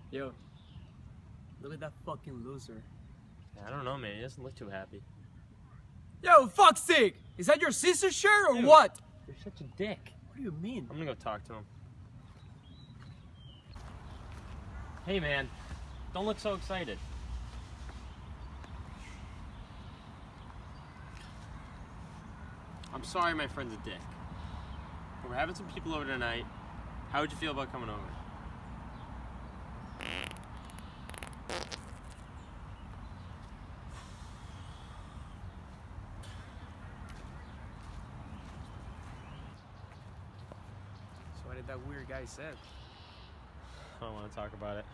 Yo, look at that fucking loser. I don't know, man. He doesn't look too happy. Yo, fuck's sake! Is that your sister's shirt or Dude. what? You're such a dick. What do you mean? I'm gonna go talk to him. Hey, man. Don't look so excited. I'm sorry my friend's a dick. But we're having some people over tonight. How would you feel about coming over? So what did that weird guy say? I don't want to talk about it.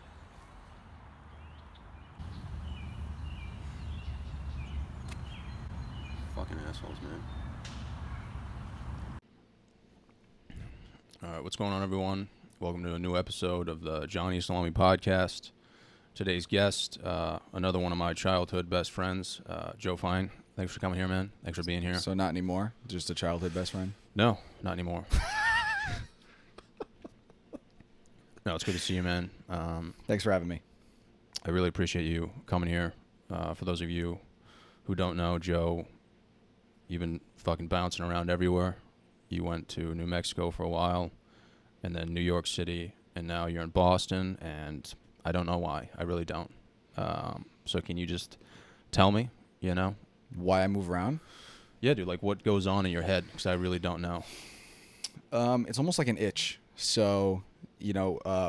Fucking assholes, man. All right, what's going on, everyone? Welcome to a new episode of the Johnny Salami podcast. Today's guest, another one of my childhood best friends, Joe Fine. Thanks for coming here, man. Thanks for being here. So not anymore? Just a childhood best friend? No, not anymore. No, it's good to see you, man. Thanks for having me. I really appreciate you coming here. For those of you who don't know, Joe, you've been fucking bouncing around everywhere. You went to New Mexico for a while, and then New York City, and now you're in Boston, and I don't know why. I really don't. So can you just tell me, Why I move around? Yeah, dude, like what goes on in your head? Because I really don't know. It's almost like an itch. So,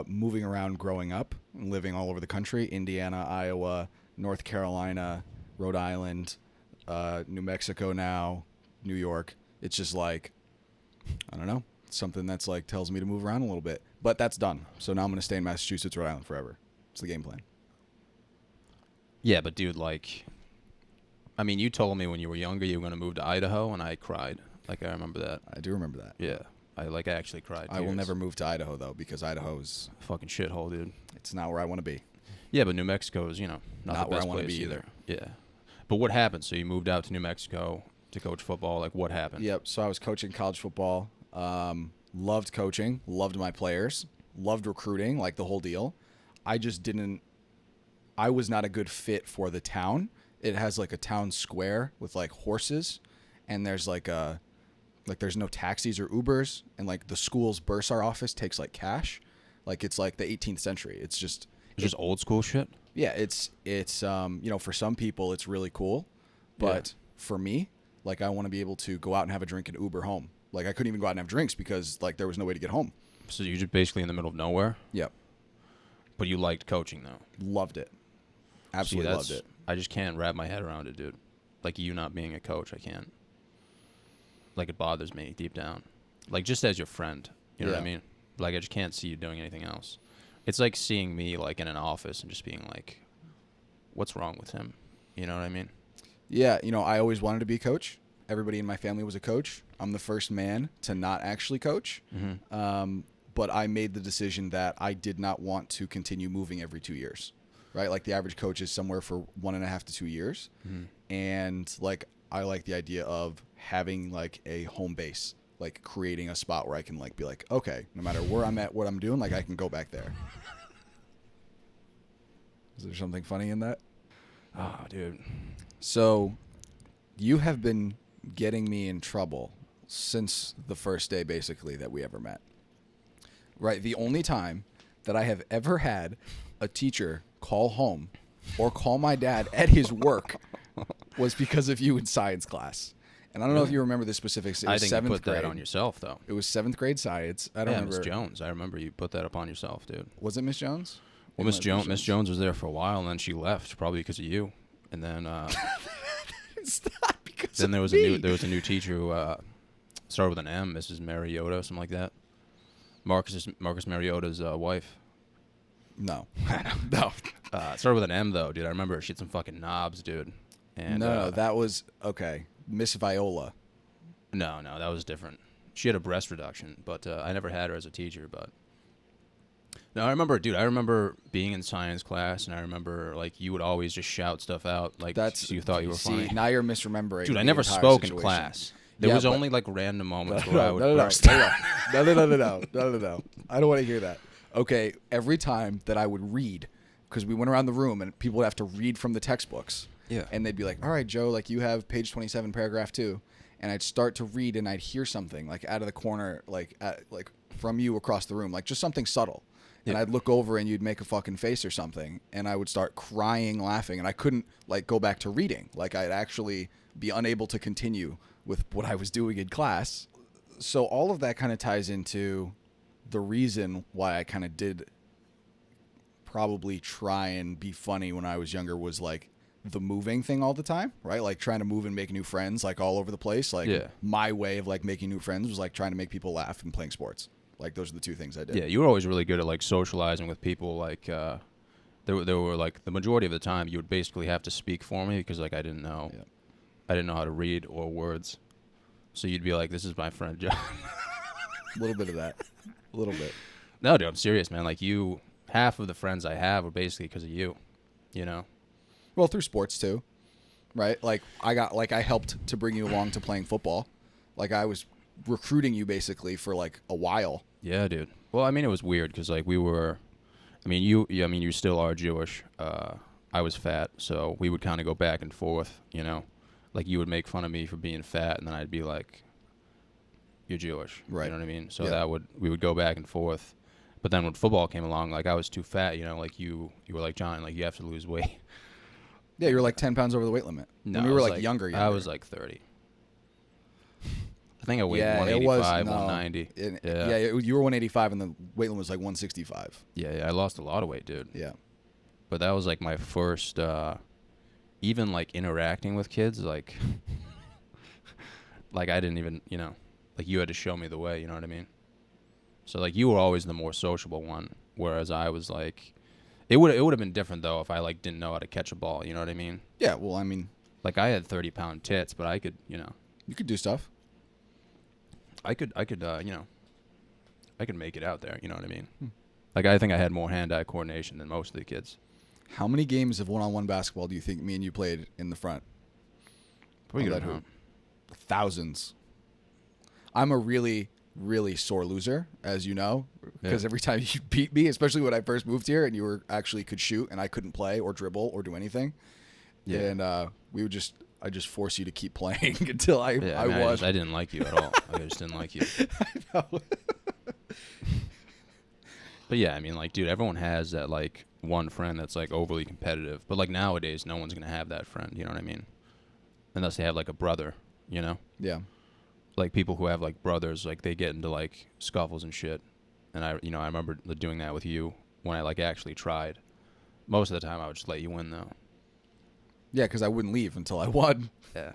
moving around growing up, living all over the country, Indiana, Iowa, North Carolina, Rhode Island, New Mexico now, New York. It's just like, I don't know, something that's like tells me to move around a little bit. But that's done. So now I'm going to stay in Massachusetts, Rhode Island forever. It's the game plan. Yeah, but dude, you told me when you were younger you were going to move to Idaho, and I cried. I remember that. I do remember that. Yeah. I actually cried. I will tears. never move to Idaho, though, because Idaho's Fucking shithole, dude. it's not where I want to be. Yeah, but New Mexico is, not the Not where I best wanna place be either. Yeah. But what happened? So you moved out to New Mexico to coach football. Like, what happened? Yep. So I was coaching college football. Loved coaching. Loved my players. Loved recruiting. Like the whole deal. I was not a good fit for the town. It has like a town square with like horses, and there's there's no taxis or Ubers, and like the school's bursar office takes like cash, like it's like the 18th century. It's just old school shit. yeah. It's for some people it's really cool, but for me, like I want to be able to go out and have a drink and Uber home. Like I couldn't even go out and have drinks because like there was no way to get home. So you're just basically in the middle of nowhere. Yep. But you liked coaching though. Loved it. Absolutely loved it. I just can't wrap my head around it, dude. Like you not being a coach, I can't. Like it bothers me deep down. Like just as your friend, you know what I mean? Like I just can't see you doing anything else. It's like seeing me like in an office and just being like, what's wrong with him? You know what I mean? Yeah, I always wanted to be a coach. Everybody in my family was a coach. I'm the first man to not actually coach. Mm-hmm. But I made the decision that I did not want to continue moving every 2 years, right? Like the average coach is somewhere for 1.5 to 2 years. Mm-hmm. And like, I like the idea of having like a home base, like creating a spot where I can like be like, okay, no matter where I'm at, what I'm doing, like I can go back there. Is there something funny in that? Oh, dude. So you have been getting me in trouble since the first day basically that we ever met. Right? The only time that I have ever had a teacher call home or call my dad at his work was because of you in science class. And I don't know if you remember the specifics. It was I think you seventh put grade. that on yourself though. It was 7th grade science. I don't remember. Miss Jones. I remember you put that up on yourself, dude. Was it Miss Jones? Well, Miss Jones was there for a while, and then she left probably because of you. And then It's not because then of there was me. a new teacher who started with an M, Mrs. Mariota, something like that. Marcus Mariota's wife. No. No. It started with an M though, dude. I remember she had some fucking knobs, dude. And No, that was okay. Miss Viola. no, that was different. She had a breast reduction, but I never had her as a teacher. But no, I remember being in science class, and I remember like you would always just shout stuff out, like That's you thought you were funny. Now you're misremembering. Dude, I the never entire spoke in situation. class. There Yeah, was but- only like random moments where I No, would no, no, burst. no. I don't want to hear that. Okay, every time that I would read, because we went around the room and people would have to read from the textbooks. Yeah. And they'd be like, all right, Joe, like you have page 27, paragraph 2. And I'd start to read and I'd hear something like out of the corner, like from you across the room, like just something subtle. And Yeah. I'd look over and you'd make a fucking face or something. And I would start crying, laughing. And I couldn't like go back to reading. Like I'd actually be unable to continue with what I was doing in class. So all of that kind of ties into the reason why I kind of did probably try and be funny when I was younger was like the moving thing all the time, right? Like trying to move and make new friends like all over the place. Like Yeah. my way of like making new friends was like trying to make people laugh and playing sports. Like those are the two things I did. Yeah, you were always really good at like socializing with people. Like there were like the majority of the time you would basically have to speak for me because like I didn't know how to read or words. So you'd be like, "This is my friend John." A little bit of that. A little bit. No, dude, I'm serious, man. Like half of the friends I have are basically because of you. You know? Well, through sports too, right? Like I helped to bring you along to playing football. Like I was recruiting you basically for like a while. Yeah, dude. Well, I mean, it was weird because like we were. I mean, you still are Jewish. I was fat, so we would kind of go back and forth. You know, like you would make fun of me for being fat, and then I'd be like, "You're Jewish," Right. You know what I mean? So Yeah. we would go back and forth. But then when football came along, like I was too fat. You know, like you were like, John, like you have to lose weight. Yeah, you were like 10 pounds over the weight limit. No, when we I were was like younger. I was like 30. I think I weighed yeah, 185, it was, 190. Yeah, you were 185 and the weight limit was like 165. Yeah, I lost a lot of weight, dude. Yeah. But that was like my first, even like interacting with kids, like, like I didn't even, you know, like you had to show me the way, you know what I mean? So like you were always the more sociable one, whereas I was like, it would have been different though if I like didn't know how to catch a ball, you know what I mean? Yeah, well, I mean, Like I had 30-pound tits, but I could, you know, you could do stuff. I could, you know, I could make it out there, you know what I mean? Like I think I had more hand-eye coordination than most of the kids. How many games of one-on-one basketball do you think me and you played in the front? Pretty Of good that amount. hoop? Thousands. I'm a really, really sore loser, as you know, because Yeah. every time you beat me, especially when I first moved here and you were actually could shoot and I couldn't play or dribble or do anything. Yeah. And I just force you to keep playing until I Yeah, I mean, won. I didn't like you at all. I just didn't like you. But yeah, I mean, like, dude, everyone has that like one friend that's like overly competitive. But like nowadays, no one's gonna have that friend. You know what I mean? Unless they have like a brother. You know, Yeah. like people who have like brothers, like they get into like scuffles and shit. And I remember doing that with you when I like actually tried. Most of the time, I would just let you win though. Yeah, because I wouldn't leave until I won. Yeah.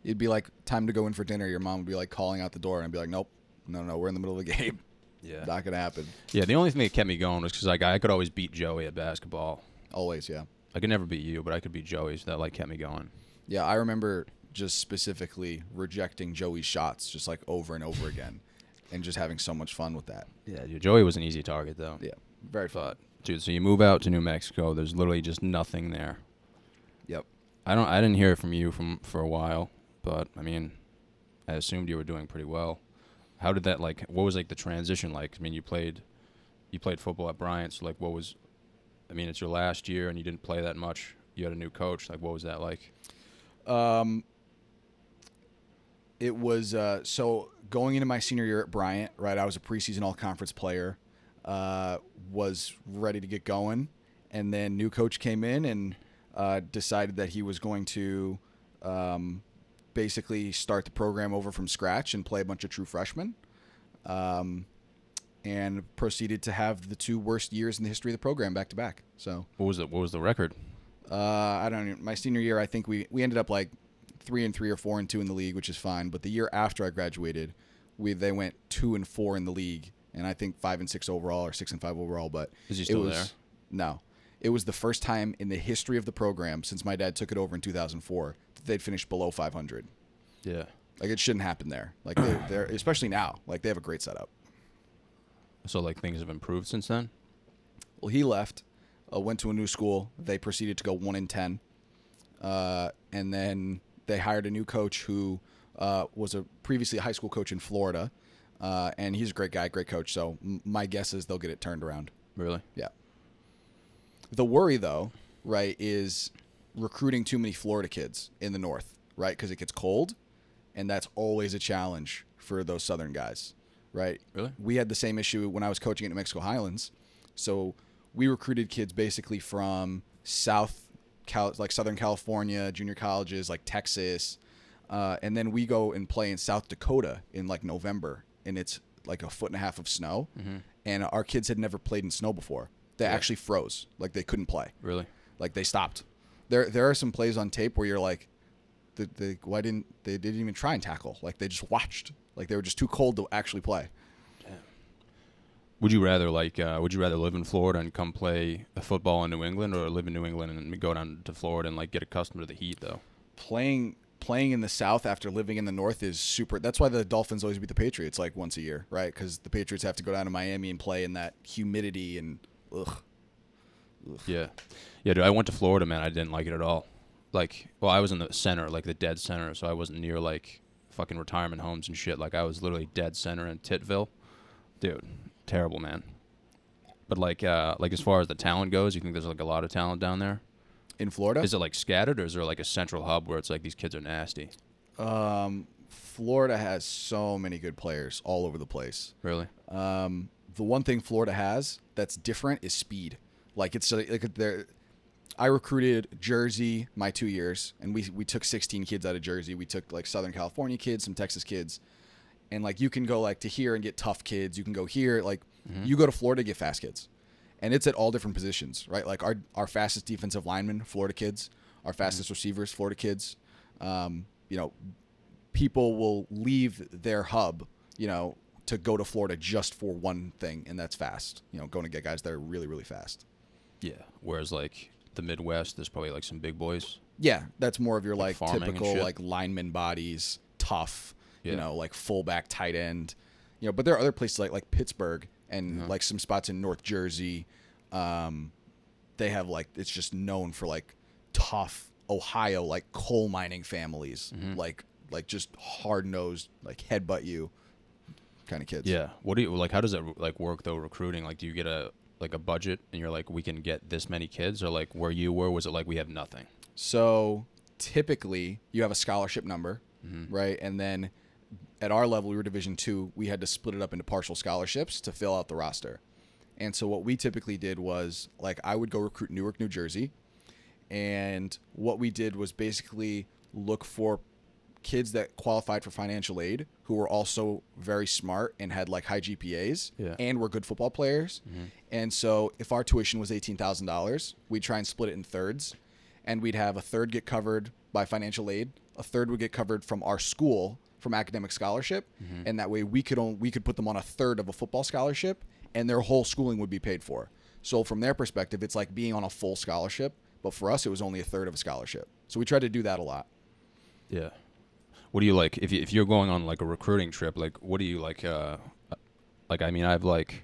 It'd be like time to go in for dinner. Your mom would be like calling out the door, and I'd be like, "Nope, no, we're in the middle of the game. Yeah. Not gonna happen." Yeah. The only thing that kept me going was because like I could always beat Joey at basketball. Always, yeah. I could never beat you, but I could beat Joey, so that like kept me going. Yeah, I remember just specifically rejecting Joey's shots just like over and over again, and just having so much fun with that. Yeah, dude, Joey was an easy target though. Yeah, very fun. But dude, so you move out to New Mexico. There's literally just nothing there. Yep. I didn't hear from you for a while, but I mean, I assumed you were doing pretty well. How did that like? What was like the transition like? I mean, you played football at Bryant, so like, what was? I mean, it's your last year and you didn't play that much. You had a new coach. Like, what was that like? It was so going into my senior year at Bryant, right? I was a preseason all-conference player, was ready to get going, and then new coach came in and decided that he was going to basically start the program over from scratch and play a bunch of true freshmen, and proceeded to have the two worst years in the history of the program back to back. So What was the record? I don't know. My senior year, I think we ended up like 3-3 or 4-2 in the league, which is fine. But the year after I graduated, they went 2-4 in the league, and I think 5-6 overall or 6-5 overall. But Is he still it was, there? No, it was the first time in the history of the program since my dad took it over in 2004 that they'd finished below 500. Yeah. Like it shouldn't happen there. Like they're especially now. Like they have a great setup. So like things have improved since then. Well, he left, went to a new school. They proceeded to go 1-10, and then they hired a new coach who was previously a high school coach in Florida, and he's a great guy, great coach. So my guess is they'll get it turned around. Really? Yeah. The worry, though, right, is recruiting too many Florida kids in the north, right? Because it gets cold, and that's always a challenge for those southern guys, right? Really? We had the same issue when I was coaching at New Mexico Highlands. So we recruited kids basically from Southern California, junior colleges like Texas, and then we go and play in South Dakota in like November, and it's like 1.5 feet of snow, and our kids had never played in snow before. They actually froze, like they couldn't play. Really? Like they stopped. There are some plays on tape where you're like, why didn't they didn't even try and tackle? Like they just watched. Like they were just too cold to actually play. Would you rather live in Florida and come play football in New England, or live in New England and go down to Florida and like get accustomed to the heat though? Playing in the South after living in the North is super. That's why the Dolphins always beat the Patriots like once a year, right? Because the Patriots have to go down to Miami and play in that humidity and ugh. Yeah, dude. I went to Florida, man. I didn't like it at all. Like, well, I was in the center, like the dead center, so I wasn't near like fucking retirement homes and shit. Like I was literally dead center in Titville, dude. Terrible, man. But like as far as the talent goes, you think there's like a lot of talent down there? In Florida? Is it like scattered, or is there like a central hub where it's like these kids are nasty? Florida has so many good players all over the place. Really? The one thing Florida has that's different is speed. Like it's like I recruited Jersey my 2 years, and we took 16 kids out of Jersey. We took like Southern California kids, some Texas kids, and like you can go like to here and get tough kids. You can go here, like you go to Florida to get fast kids, and it's at all different positions, right? Like our fastest defensive linemen, Florida kids. Our fastest receivers, Florida kids. People will leave their hub, to go to Florida just for one thing, and that's fast. Going to get guys that are really, really fast. Yeah. Whereas like the Midwest, there's probably like some big boys. Yeah, that's more of your like farming and typical shit. like lineman bodies, tough, Yeah. like fullback, tight end. But there are other places like Pittsburgh and like some spots in North Jersey. They have like it's just known for like tough Ohio like coal mining families, like just hard nosed like headbutt you kind of kids. Yeah. What do you like? How does that like work though? Recruiting, like, do you get a budget and you're like, we can get this many kids, or like where you were, was it like we have nothing? So typically you have a scholarship number, right? And then at our level, we were Division II, we had to split it up into partial scholarships to fill out the roster. And so what we typically did was like I would go recruit Newark, New Jersey. And what we did was basically look for kids that qualified for financial aid who were also very smart and had like high GPAs and were good football players. And so if our tuition was $18,000, we'd try and split it in thirds, and we'd have a third get covered by financial aid, a third would get covered from our school from academic scholarship, and that way we could put them on a third of a football scholarship, and their whole schooling would be paid for. So from their perspective, it's like being on a full scholarship, but for us, it was only a third of a scholarship. So we tried to do that a lot. Yeah. What do you like if you're going on like a recruiting trip? Like, what do you like? I mean, I've like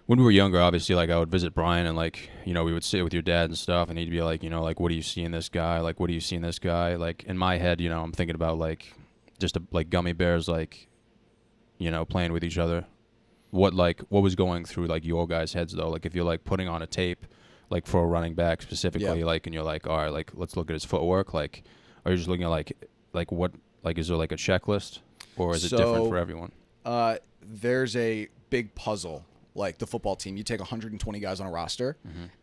when we were younger, obviously, like I would visit Brian, and like we would sit with your dad and stuff, and he'd be like, like, what do you see in this guy? Like, what do you see in this guy? Like in my head, I'm thinking about like just like gummy bears, like playing with each other. What was going through like your guys' heads though? Like if you're like putting on a tape, like for a running back specifically, like, and you're like, all right, like let's look at his footwork, like, are you just looking at like what, like is there like a checklist, or is it different for everyone? There's a big puzzle, like the football team. You take 120 guys on a roster,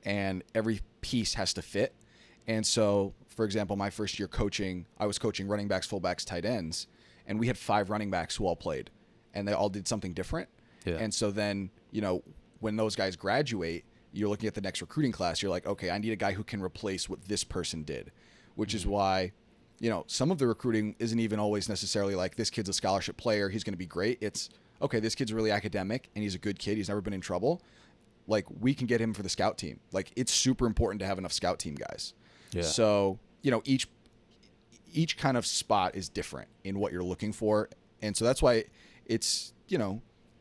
and every piece has to fit. And so, for example, my first year coaching, I was coaching running backs, fullbacks, tight ends, and we had 5 running backs who all played, and they all did something different. Yeah. And so then, when those guys graduate, you're looking at the next recruiting class. You're like, okay, I need a guy who can replace what this person did, which is why, some of the recruiting isn't even always necessarily like this kid's a scholarship player, he's going to be great. It's, okay, this kid's really academic and he's a good kid. He's never been in trouble. Like we can get him for the scout team. Like it's super important to have enough scout team guys. Yeah. So, each kind of spot is different in what you're looking for. And so that's why it's,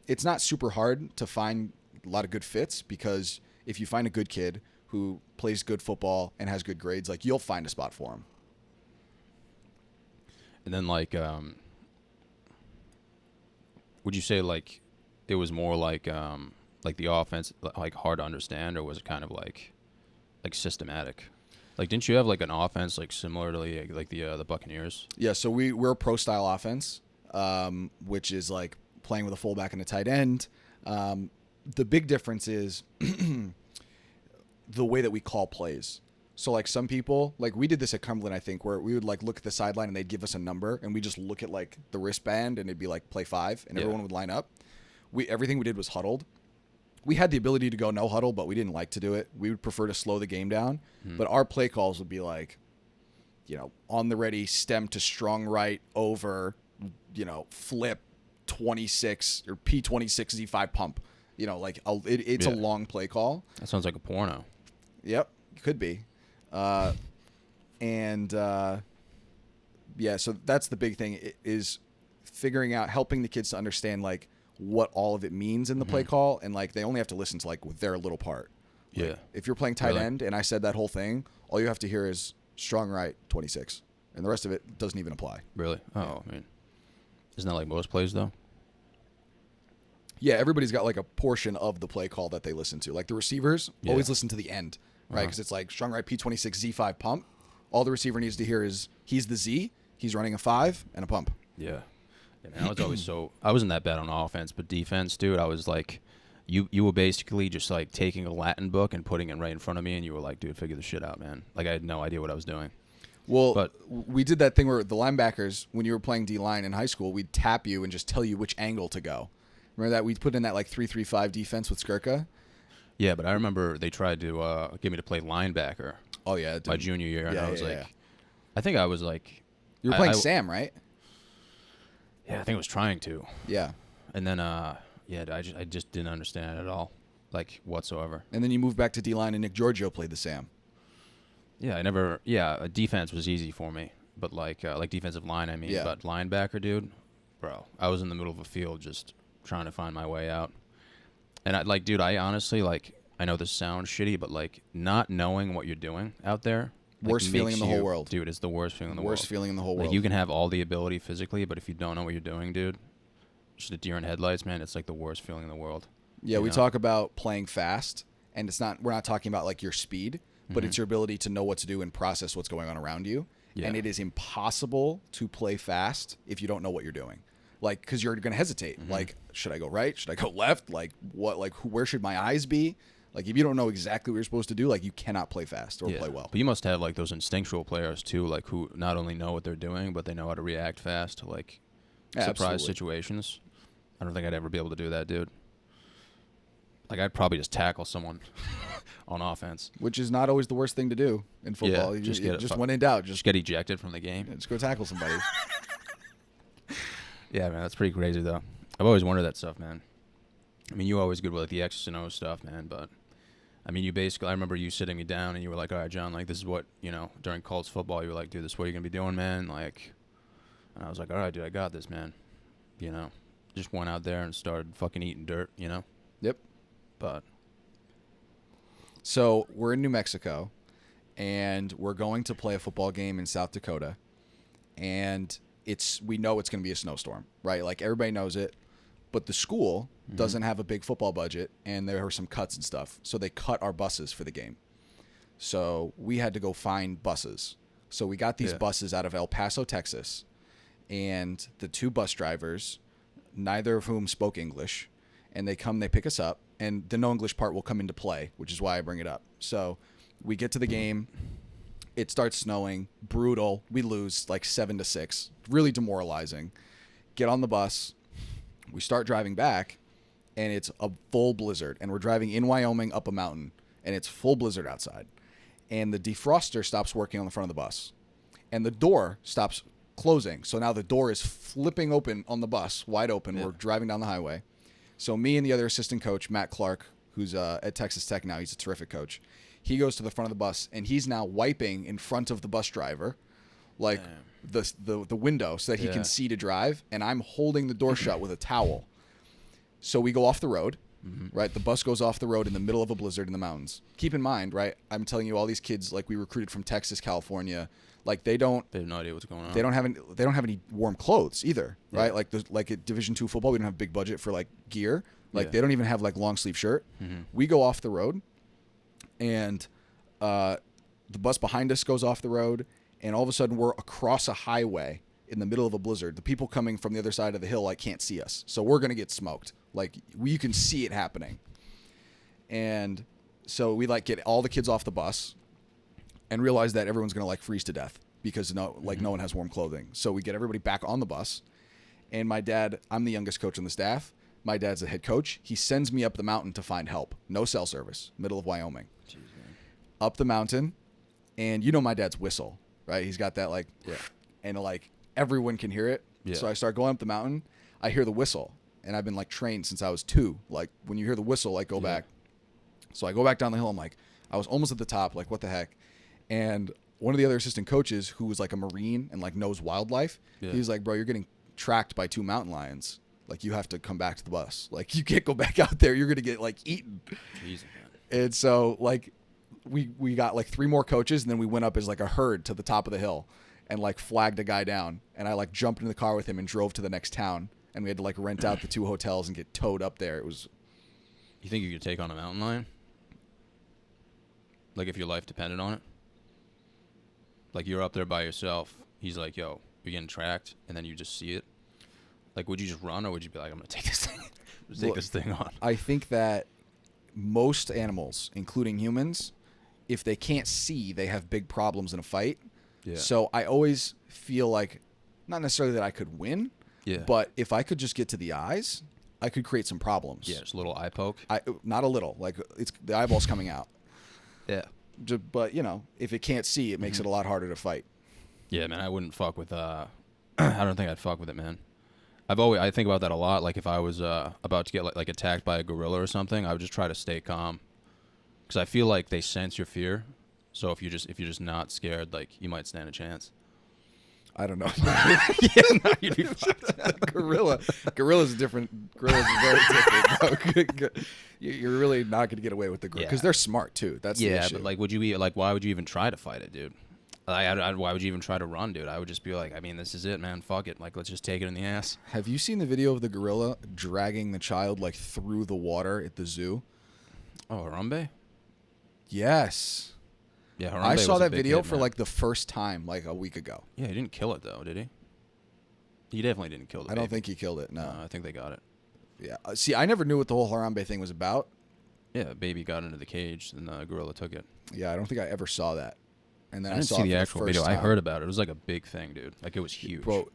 it's not super hard to find a lot of good fits, because if you find a good kid who plays good football and has good grades, like you'll find a spot for him. And then like would you say like it was more like the offense like hard to understand, or was it kind of like systematic? Like, didn't you have like an offense like similar to like the Buccaneers? Yeah, so we're a pro style offense, which is like playing with a fullback and a tight end. The big difference is the way that we call plays. So like some people, like we did this at Cumberland, I think, where we would like look at the sideline and they'd give us a number and we just look at like the wristband and it'd be like play 5 and everyone would line up. Everything we did was huddled. We had the ability to go no huddle, but we didn't like to do it. We would prefer to slow the game down. But our play calls would be like, on the ready, stem to strong right, over, flip 26 or P26 Z5 pump. It's a long play call. That sounds like a porno. Yep, could be. So that's the big thing is figuring out, helping the kids to understand like what all of it means in the play call, and like they only have to listen to like their little part. Like, Yeah. if you're playing tight end and I said that whole thing, all you have to hear is strong right 26, and the rest of it doesn't even apply. Really? Oh, I mean, isn't that like most plays though? Yeah, everybody's got like a portion of the play call that they listen to. Like the receivers always listen to the end, right? Because it's like strong right P26 Z5 pump. All the receiver needs to hear is he's the Z, he's running a 5 and a pump. Yeah. Man, I was always I wasn't that bad on offense, but defense, dude, I was like, you were basically just like taking a Latin book and putting it right in front of me, and you were like, dude, figure this shit out, man. Like I had no idea what I was doing. Well, But we did that thing where the linebackers, when you were playing D-line in high school, we'd tap you and just tell you which angle to go. Remember that? We'd put in that like 3-3-5 defense with Skirka. yeah, but I remember they tried to get me to play linebacker Oh, yeah. my junior year, and Yeah, I was yeah, like, yeah. I think I was like, You were playing I- Sam, right? yeah, I think I was trying to, Yeah. and then I just didn't understand it at all, like whatsoever. And then you moved back to D-line and Nick Giorgio played the Sam. Yeah, defense was easy for me, but like defensive line, I mean, Yeah. but linebacker, dude, bro, I was in the middle of a field just trying to find my way out. And I honestly, like, I know this sounds shitty, but like not knowing what you're doing out there, like, Worst feeling makes in the whole you- world. dude. It's the worst feeling in the Worst world. feeling in the whole Like world. you can have all the ability physically, but if you don't know what you're doing, dude, just a deer in headlights, man. It's like the worst feeling in the world. Yeah, you we know? talk about playing fast, and we're not talking about like your speed, but it's your ability to know what to do and process what's going on around you. Yeah. And it is impossible to play fast if you don't know what you're doing. Like, because you're going to hesitate. Like, should I go right? Should I go left? Like, what? Like, where should my eyes be? Like, if you don't know exactly what you're supposed to do, like, you cannot play fast or play well. But you must have like those instinctual players too, like who not only know what they're doing, but they know how to react fast to like Yeah, surprise absolutely. situations. I don't think I'd ever be able to do that, dude. Like I'd probably just tackle someone on offense. Which is not always the worst thing to do in football. Yeah, You just get it just fuck- when in doubt, Just just get ejected from the game. just go tackle somebody. Yeah, man, that's pretty crazy though. I've always wondered that stuff, man. I mean, you were always good with like the X's and O's stuff, man, but I mean, I remember you sitting me down and you were like, all right, John, like this is what, during Colts football, you were like, dude, this is what you're going to be doing, man. Like, and I was like, all right, dude, I got this, man. Just went out there and started fucking eating dirt, Yep. But So we're in New Mexico, and we're going to play a football game in South Dakota, and we know it's going to be a snowstorm, right? Like everybody knows it, but the school doesn't have a big football budget, and there are some cuts and stuff, so they cut our buses for the game. So we had to go find buses. So we got these Yeah. buses out of El Paso, Texas, and the two bus drivers, neither of whom spoke English, and they pick us up, and the no English part will come into play, which is why I bring it up. So we get to the game. It starts snowing, brutal. We lose like 7-6, really demoralizing. Get on the bus. We start driving back, and it's a full blizzard, and we're driving in Wyoming up a mountain, and it's full blizzard outside. And the defroster stops working on the front of the bus, and the door stops closing. So now the door is flipping open on the bus, wide open. Yeah. We're driving down the highway. So me and the other assistant coach, Matt Clark, who's at Texas Tech now, he's a terrific coach. He goes to the front of the bus, and he's now wiping in front of the bus driver, like the window, so that he Yeah. can see to drive. And I'm holding the door shut with a towel. So we go off the road, right? The bus goes off the road in the middle of a blizzard in the mountains. Keep in mind, right? I'm telling you, all these kids, like we recruited from Texas, California, like they have no idea what's going on. They don't have any warm clothes either, right? Like at Division II football, we don't have big budget for like gear. Like they don't even have like long sleeve shirt. We go off the road, and the bus behind us goes off the road, and all of a sudden we're across a highway in the middle of a blizzard. The people coming from the other side of the hill like can't see us, so we're gonna get smoked. Like you can see it happening. And so we like get all the kids off the bus and realize that everyone's gonna like freeze to death because no one has warm clothing. So we get everybody back on the bus, and my dad, I'm the youngest coach on the staff. My dad's the head coach. He sends me up the mountain to find help. No cell service, middle of Wyoming. Jeez, up the mountain, and you know my dad's whistle, right? He's got that like, and like everyone can hear it. Yeah. So I start going up the mountain. I hear the whistle, and I've been like trained since I was 2. Like when you hear the whistle, like go back. So I go back down the hill. I'm like, I was almost at the top. Like what the heck? And one of the other assistant coaches, who was like a Marine and like knows wildlife, he's like, bro, you're getting tracked by 2 mountain lions. Like you have to come back to the bus. Like you can't go back out there. You're gonna get like eaten. Jeez, and so like we got like 3 more coaches, and then we went up as like a herd to the top of the hill and like flagged a guy down. And I like jumped into the car with him and drove to the next town. And we had to like rent out the 2 hotels and get towed up there. It was. You think you could take on a mountain lion? Like if your life depended on it? Like you're up there by yourself. He's like, yo, you're getting tracked, and then you just see it. Like, would you just run, or would you be like, I'm going to take this thing? Take this thing on. I think that most animals, including humans, if they can't see, they have big problems in a fight. Yeah. So I always feel like, not necessarily that I could win, but if I could just get to the eyes, I could create some problems. Yeah, just a little eye poke. Not a little. Like, it's the eyeball's coming out. Yeah. But, you know, if it can't see, it makes it a lot harder to fight. Yeah, man, I wouldn't fuck with, I don't think I'd fuck with it, man. I think about that a lot. Like if I was about to get like attacked by a gorilla or something, I would just try to stay calm, because I feel like they sense your fear. So if you're just not scared, like you might stand a chance. I don't know. You'd be fucked. Gorilla's different. Gorilla's very different. You're really not going to get away with the gorilla because they're smart too. That's the issue. But like, why would you even try to fight it, dude? Why would you even try to run, dude? I would just be like, I mean, this is it, man. Fuck it. Like, let's just take it in the ass. Have you seen the video of the gorilla dragging the child like through the water at the zoo? Oh, Harambe? Yes. Yeah, Harambe I saw was a that big video hit, for man. like the first time like a week ago. Yeah, he didn't kill it though, did he? He definitely didn't kill it. I don't think he killed it. No, I think they got it. Yeah. See, I never knew what the whole Harambe thing was about. Yeah, the baby got into the cage, and the gorilla took it. Yeah, I don't think I ever saw that. And then I didn't saw see it the for actual first video. time. I heard about it. It was like a big thing, dude. Like it was huge. Bro,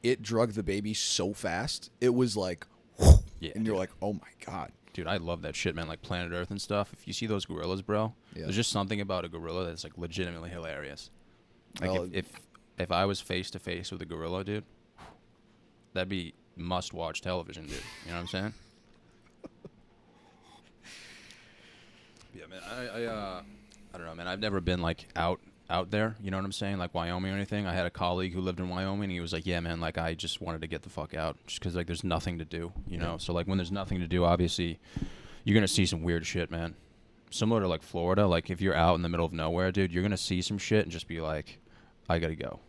it drugged the baby so fast. It was like, and you're like, oh my God. Dude, I love that shit, man. Like Planet Earth and stuff. If you see those gorillas, bro, there's just something about a gorilla that's like legitimately hilarious. Like if I was face to face with a gorilla, dude, that'd be must-watch television, dude. You know what I'm saying? Yeah, man. I don't know, man. I've never been like out there. You know what I'm saying? Like Wyoming or anything. I had a colleague who lived in Wyoming. And he was like, yeah, man. Like I just wanted to get the fuck out, just because like there's nothing to do. You know. So like when there's nothing to do, obviously, you're gonna see some weird shit, man. Similar to like Florida. Like if you're out in the middle of nowhere, dude, you're gonna see some shit and just be like, I gotta go.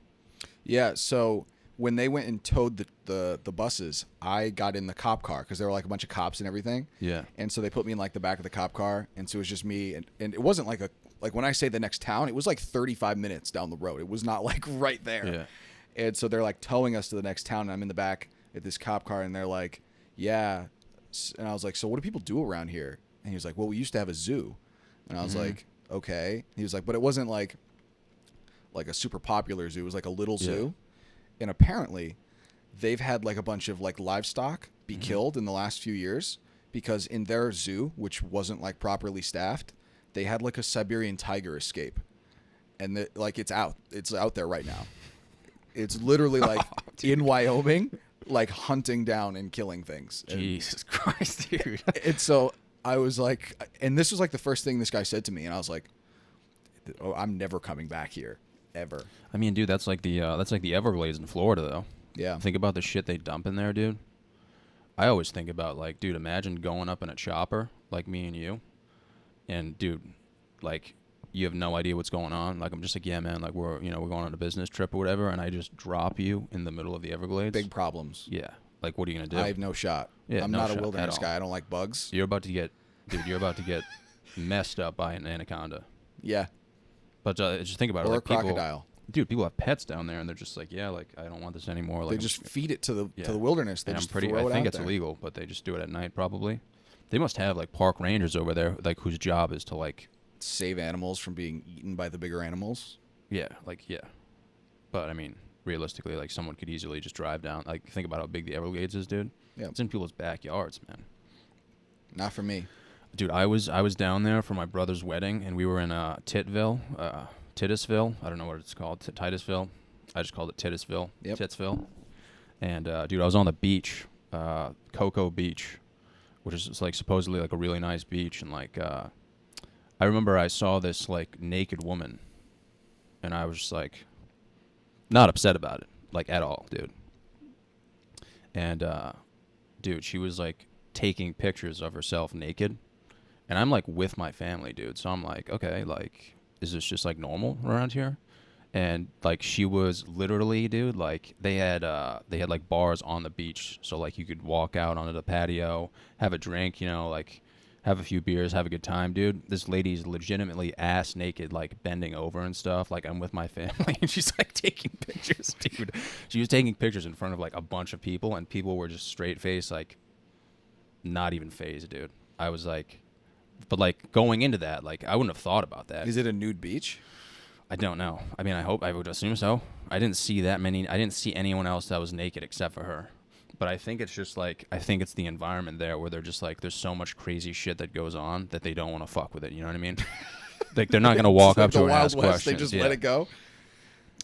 Yeah. So when they went and towed the buses, I got in the cop car because there were like a bunch of cops and everything. Yeah. And so they put me in like the back of the cop car, and so it was just me, and it wasn't like when I say the next town, it was like 35 minutes down the road. It was not like right there. Yeah. And so they're like towing us to the next town, and I'm in the back at this cop car, and they're like, yeah. And I was like, so what do people do around here? And he was like, well, we used to have a zoo. And I was like, okay. He was like, but it wasn't like a super popular zoo. It was like a little zoo. And apparently they've had like a bunch of like livestock be killed in the last few years because in their zoo, which wasn't like properly staffed, they had like a Siberian tiger escape. And like it's out there right now. It's literally like in Wyoming, like hunting down and killing things. Jesus Christ, dude. And so I was like, and this was like the first thing this guy said to me, and I was like, oh, I'm never coming back here. Ever. I mean, dude, that's like the Everglades in Florida, though. Yeah. Think about the shit they dump in there, dude. I always think about, like, dude, imagine going up in a chopper like me and you, and dude, like, you have no idea what's going on. Like, I'm just like, yeah, man, like, we're going on a business trip or whatever, and I just drop you in the middle of the Everglades. Big problems. Yeah. Like, what are you gonna do? I have no shot. Yeah, I'm no not shot a at wilderness all. guy. I don't like bugs. You're about to get messed up by an anaconda. Yeah. But just think about it. Or Like, a crocodile. People have pets down there, and they're just like, yeah, like, I don't want this anymore. Like, They just feed it to the Yeah. to the wilderness. They and just I throw it think out it's there. illegal, but they just do it at night probably. They must have, like, park rangers over there, like, whose job is to, like, Save animals from being eaten by the bigger animals. yeah. But I mean, realistically, like, someone could easily just drive down. Like, think about how big the Everglades is, dude. Yeah. It's in people's backyards, man. Not for me. Dude, I was down there for my brother's wedding, and we were in Titusville. I don't know what it's called, Titusville. I just called it Titusville. Yep. Titsville. And dude, I was on the beach, Cocoa Beach, which is like supposedly like a really nice beach, and like I remember I saw this like naked woman, and I was just like not upset about it, like, at all, dude. And dude, she was like taking pictures of herself naked. And I'm like with my family, dude. So I'm like, okay, like, is this just like normal around here? And like, she was literally, dude, like, they had like bars on the beach. So like, you could walk out onto the patio, have a drink, like, have a few beers, have a good time, dude. This lady's legitimately ass naked, like, bending over and stuff. Like, I'm with my family, and she's like taking pictures, dude. She was taking pictures in front of like a bunch of people, and people were just straight faced, like, not even phased, dude. I was like, but like, going into that, like, I wouldn't have thought about that. Is it a nude beach? I don't know. I mean, I would assume so. I didn't see anyone else that was naked except for her. But I think it's just like, I think it's the environment there where they're just like, there's so much crazy shit that goes on that they don't want to fuck with it. You know what I mean? Like, they're not going to walk It's like up to the her and Wild ask West, questions. They just Yeah. let it go.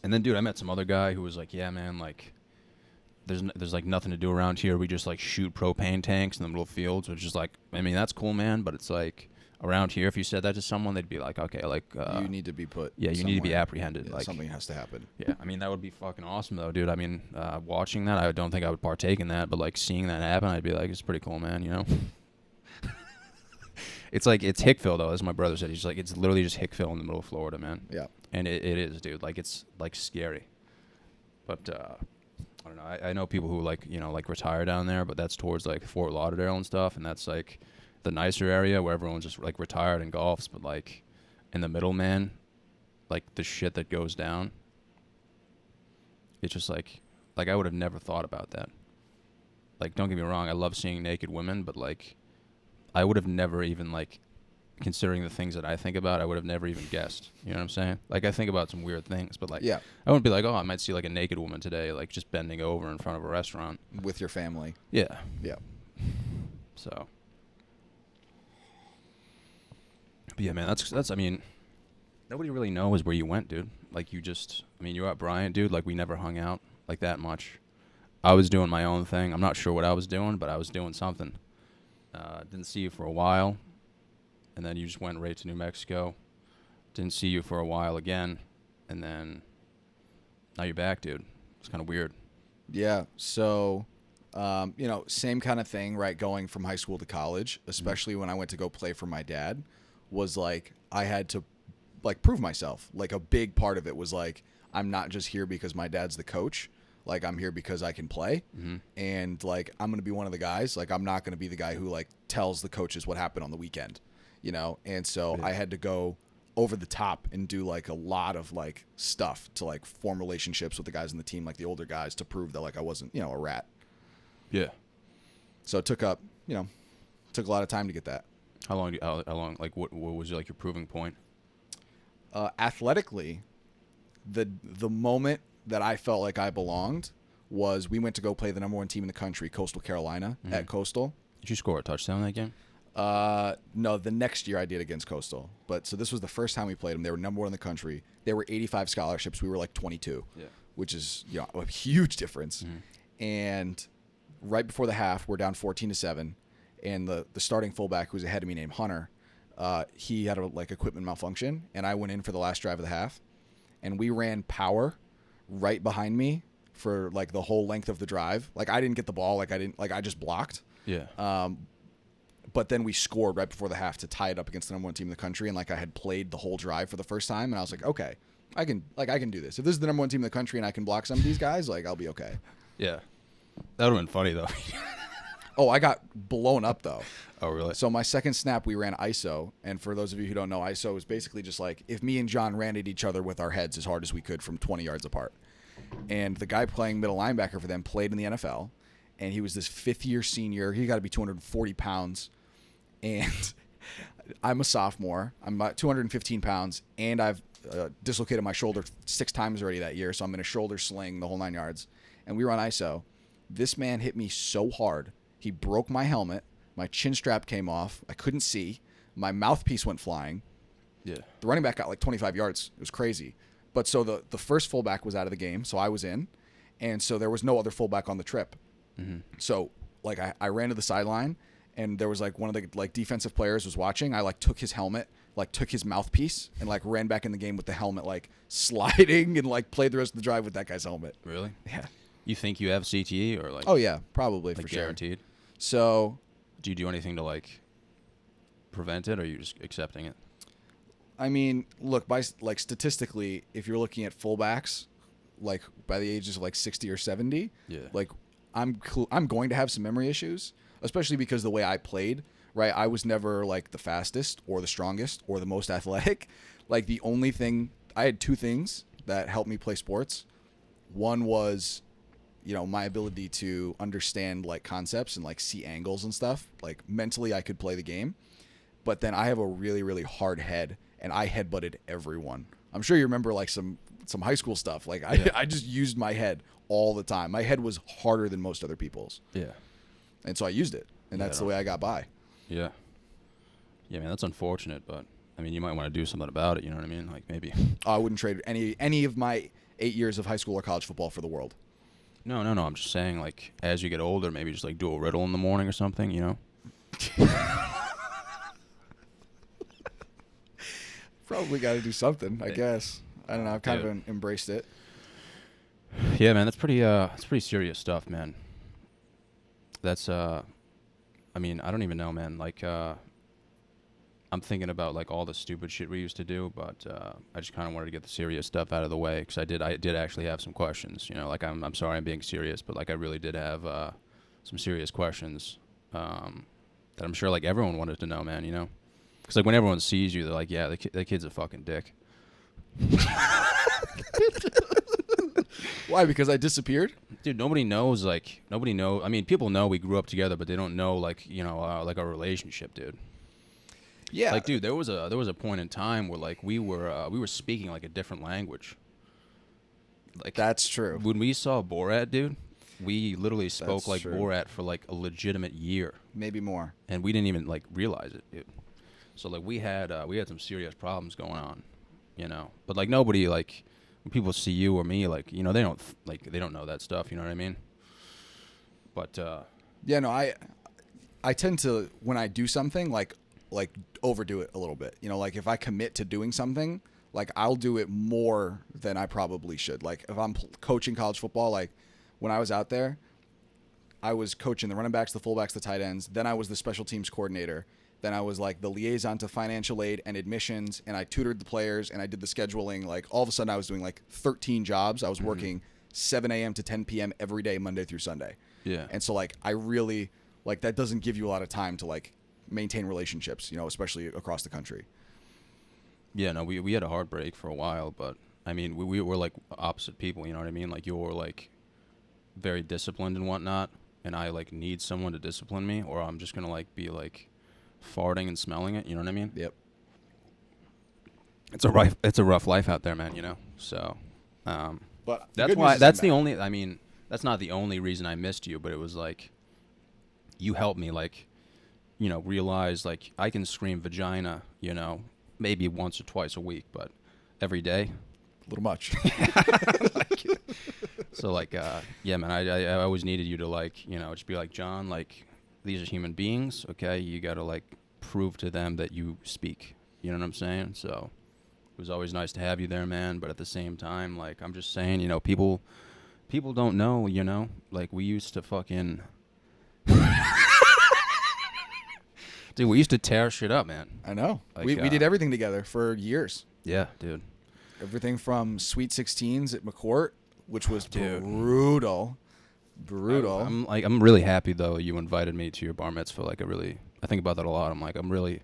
And then, dude, I met some other guy who was like, yeah, man, like, there's like nothing to do around here. We just like shoot propane tanks in the middle of fields, which is like, I mean, that's cool, man. But it's like, around here, if you said that to someone, they'd be like, okay, like, You need to be put. yeah, you need to be somewhere. apprehended. Yeah, Like, something has to happen. yeah, I mean, that would be fucking awesome, though, dude. I mean, watching that, I don't think I would partake in that, but like, seeing that happen, I'd be like, it's pretty cool, man. It's like, it's Hickville, though, as my brother said. He's like, it's literally just Hickville in the middle of Florida, man. Yeah. And it is, dude. Like, it's like scary. But I don't know. I know people who like retire down there, but that's towards like Fort Lauderdale and stuff, and that's like the nicer area where everyone's just like retired and golfs. But like in the middle, man, like the shit that goes down, it's just like I would have never thought about that. Like, don't get me wrong, I love seeing naked women, but like I would have never even, like, considering the things that I think about, I would have never even guessed. You know what I'm saying? Like, I think about some weird things, but like, Yeah. I wouldn't be like, oh, I might see like a naked woman today, like just bending over in front of a restaurant. With your family. Yeah. Yeah. So. But yeah, man, that's. I mean, nobody really knows where you went, dude. Like, you were at Bryant, dude. Like, we never hung out like that much. I was doing my own thing. I'm not sure what I was doing, but I was doing something. Didn't see you for a while, and then you just went right to New Mexico. Didn't see you for a while again, and then now you're back, dude. It's kind of weird. Yeah. So, same kind of thing, right? Going from high school to college, especially when I went to go play for my dad, was like, I had to like prove myself. Like, a big part of it was like, I'm not just here because my dad's the coach. Like, I'm here because I can play. Mm-hmm. And like, I'm going to be one of the guys. Like, I'm not going to be the guy who like tells the coaches what happened on the weekend,? And so I had to go over the top and do like a lot of like stuff to like form relationships with the guys in the team, like the older guys, to prove that like I wasn't, a rat. Yeah. So it took a lot of time to get that. How long? Like, what was like your proving point? Athletically, the moment that I felt like I belonged was we went to go play the number one team in the country, Coastal Carolina, at Coastal. Did you score a touchdown that game? No, the next year I did against Coastal. But so this was the first time we played them. They were number one in the country. There were 85 scholarships. We were like 22, which is a huge difference. Mm-hmm. And right before the half, we're down 14-7, and the starting fullback, who's ahead of me, named Hunter, he had a like equipment malfunction, and I went in for the last drive of the half, and we ran power right behind me for like the whole length of the drive. Like I didn't get the ball. Like I just blocked. Yeah. But then we scored right before the half to tie it up against the number one team in the country. And like I had played the whole drive for the first time, and I was like, okay, I can do this. If this is the number one team in the country and I can block some of these guys, like I'll be okay. Yeah. That would have been funny though. Oh, I got blown up though. Oh, really? So my second snap, we ran ISO. And for those of you who don't know, ISO is basically just like if me and John ran at each other with our heads as hard as we could from 20 yards apart. And the guy playing middle linebacker for them played in the NFL. And he was this fifth-year senior. He got to be 240 pounds. And I'm a sophomore. I'm about 215 pounds. And I've dislocated my shoulder 6 times already that year. So I'm in a shoulder sling the whole 9 yards. And we were on ISO. This man hit me so hard. He broke my helmet. My chin strap came off. I couldn't see. My mouthpiece went flying. Yeah. The running back got like 25 yards. It was crazy. But so the first fullback was out of the game, so I was in. And so there was no other fullback on the trip. Mm-hmm. So like I ran to the sideline, and there was like one of the like defensive players was watching. I like took his helmet, like took his mouthpiece, and like ran back in the game with the helmet like sliding and like played the rest of the drive with that guy's helmet. Really? Yeah. You think you have CTE or like? Oh yeah, probably like for sure. Guaranteed. So, do you do anything to like prevent it, or are you just accepting it? I mean, look, by like statistically, if you're looking at fullbacks, like by the ages of like 60 or 70, Yeah. like I'm going to have some memory issues, especially because the way I played, right? I was never like the fastest or the strongest or the most athletic. Like the only thing, I had 2 things that helped me play sports. One was, you know, my ability to understand like concepts and like see angles and stuff. Like mentally I could play the game, but then I have a really, really hard head, and I headbutted everyone. I'm sure you remember like some high school stuff. Like I just used my head all the time. My head was harder than most other people's. Yeah. And so I used it, and that's the way I got by. Yeah. Yeah, man, that's unfortunate, but I mean, you might want to do something about it. You know what I mean? Like maybe. I wouldn't trade any of my 8 years of high school or college football for the world. No. I'm just saying, like, as you get older, maybe just like do a riddle in the morning or something. You know? Probably got to do something, I guess. I don't know. I've kind of embraced it. Yeah, man, that's pretty serious stuff, man. That's I mean, I don't even know, man. Like, I'm thinking about like all the stupid shit we used to do, but I just kind of wanted to get the serious stuff out of the way because I did actually have some questions. You know, like I'm sorry I'm being serious, but like I really did have some serious questions that I'm sure like everyone wanted to know, man. You know, because like when everyone sees you, they're like, yeah, the kid's a fucking dick. Why? Because I disappeared? Dude, nobody knows. I mean, people know we grew up together, but they don't know like, you know, like our relationship, dude. Yeah. Like, dude, there was a point in time where like we were speaking like a different language. Like that's true. When we saw Borat, dude, we literally spoke That's like true. Borat for like a legitimate year, Maybe more. and we didn't even like realize it, dude. So like we had some serious problems going on, you know. But like nobody like when people see you or me, like, you know, they don't know that stuff, you know what I mean? But Yeah, no, I tend to, when I do something, like overdo it a little bit. You know, like if I commit to doing something, like I'll do it more than I probably should. Like if I'm coaching college football, like when I was out there, I was coaching the running backs, the fullbacks, the tight ends. Then I was the special teams coordinator. Then I was like the liaison to financial aid and admissions, and I tutored the players, and I did the scheduling. Like all of a sudden I was doing like 13 jobs. I was working 7 a.m. to 10 p.m. every day, Monday through Sunday. yeah, And so like I really, like that doesn't give you a lot of time to like maintain relationships, you know, especially across the country. yeah, no, we had a heartbreak for a while, but I mean, we were like opposite people, you know what I mean? Like you're like very disciplined and whatnot, and I like need someone to discipline me, or I'm just gonna like be like farting and smelling it, you know what I mean? Yep. It's a rough life out there, man, you know. So But that's why that's the only, I mean, that's not the only reason I missed you, but it was like you helped me like, you know, realize like I can scream vagina, you know, maybe once or twice a week, but every day. a little much. So like yeah, man, I always needed you to like, you know, just be like, John, like these are human beings, okay? You got to like prove to them that you speak. You know what I'm saying? So it was always nice to have you there, man, but at the same time, like I'm just saying, you know, people people don't know, you know, like we used to fucking dude, we used to tear shit up, man. I know. Like, We did everything together for years. Yeah, dude. Everything from Sweet 16s at McCourt, which was Dude. brutal. I'm really happy though you invited me to your bar mitzvah. Like I think about that a lot. I'm really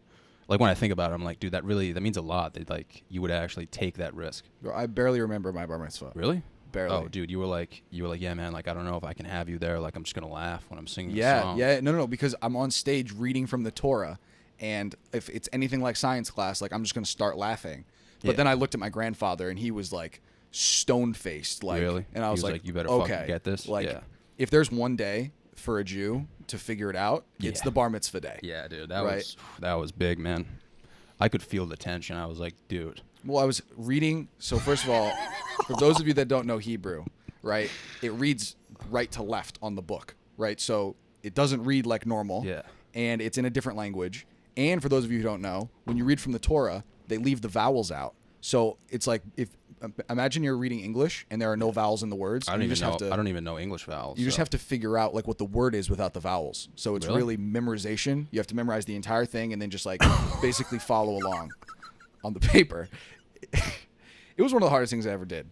like when I think about it, I'm like, dude, that means a lot that like you would actually take that risk. Bro, I barely remember my bar mitzvah. Really? Barely. Oh, dude, you were like, yeah, man. Like I don't know if I can have you there. Like I'm just gonna laugh when I'm singing. Yeah, the song. yeah. No, because I'm on stage reading from the Torah, and if it's anything like science class, like I'm just gonna start laughing. But Yeah. then I looked at my grandfather, and he was like stone faced, like, Really? and I He was was like, like, "You better okay, fucking get this." Like, Yeah. if there's one day for a Jew to figure it out, it's Yeah. the bar mitzvah day. Yeah, dude, that Right. was big, man. I could feel the tension. I was like, dude. Well, I was reading. So first of all, for those of you that don't know Hebrew, right, it reads right to left on the book, right? So it doesn't read like normal. Yeah. And it's in a different language. And for those of you who don't know, when you read from the Torah, they leave the vowels out. So it's like imagine you're reading English and there are no vowels in the words. I don't even know English vowels. You just have to figure out like what the word is without the vowels. So it's Really? really memorization. You have to memorize the entire thing and then just like basically follow along on the paper. It was one of the hardest things I ever did.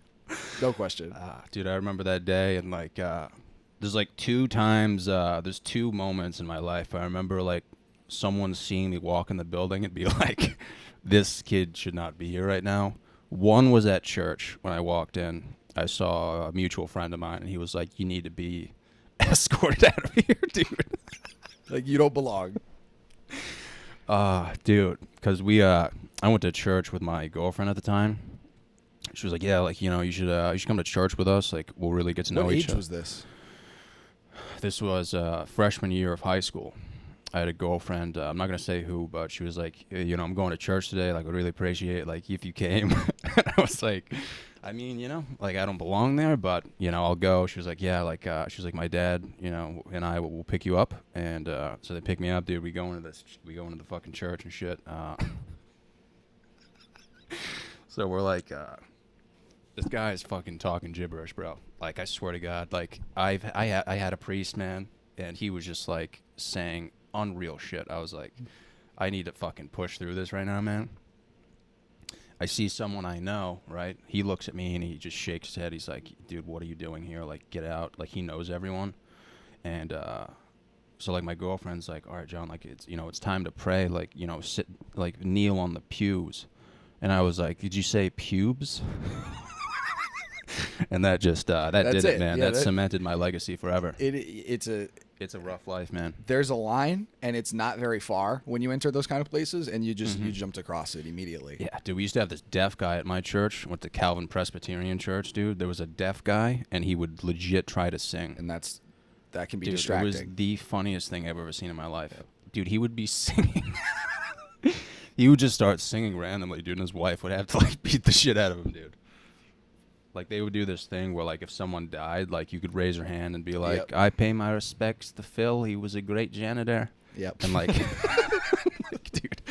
No question. Dude, I remember that day, and like, there's like there's two moments in my life. I remember like someone seeing me walk in the building and be like, this kid should not be here right now. One was at church when I walked in. I saw a mutual friend of mine, and he was like, you need to be escorted out of here, dude. Like you don't belong. Dude, because I went to church with my girlfriend at the time. She was like, yeah, like, you know, you should come to church with us. Like, we'll really get to know What each age other. was this? This was freshman year of high school. I had a girlfriend. I'm not going to say who, but she was like, you know, I'm going to church today. Like, I'd really appreciate, like, if you came. I was like, I mean, you know, like, I don't belong there, but, you know, I'll go. She was like, yeah, like, she was like, my dad, you know, and I will pick you up. And so they pick me up, dude. We go into the fucking church and shit. So we're like, this guy is fucking talking gibberish, bro. Like, I swear to God, like, I had a priest, man, and he was just like saying unreal shit. I was like, I need to fucking push through this right now, man. I see someone I know, right? He looks at me and he just shakes his head. He's like, dude, what are you doing here? Like, get out. Like, he knows everyone. And so like my girlfriend's like, all right, John, like, it's, you know, it's time to pray. Like, you know, sit, like, kneel on the pews. And I was like, did you say pubes? And that just that That's did it, it. man. Yeah, that cemented my legacy forever. It's It's a rough life, man. there's a line and it's not very far when you enter those kind of places and you just you jumped across it immediately. Yeah, dude, we used to have this deaf guy at my church. Went to Calvin Presbyterian Church, dude. There was a deaf guy, and he would legit try to sing. And that can be Dude, distracting. it was the funniest thing I've ever seen in my life. Dude, he would be singing. He would just start singing randomly, dude, and his wife would have to, like, beat the shit out of him, dude. Like, they would do this thing where, like, if someone died, like, you could raise your hand and be like, Yep. I pay my respects to Phil. He was a great janitor. Yep. And, like, like, dude,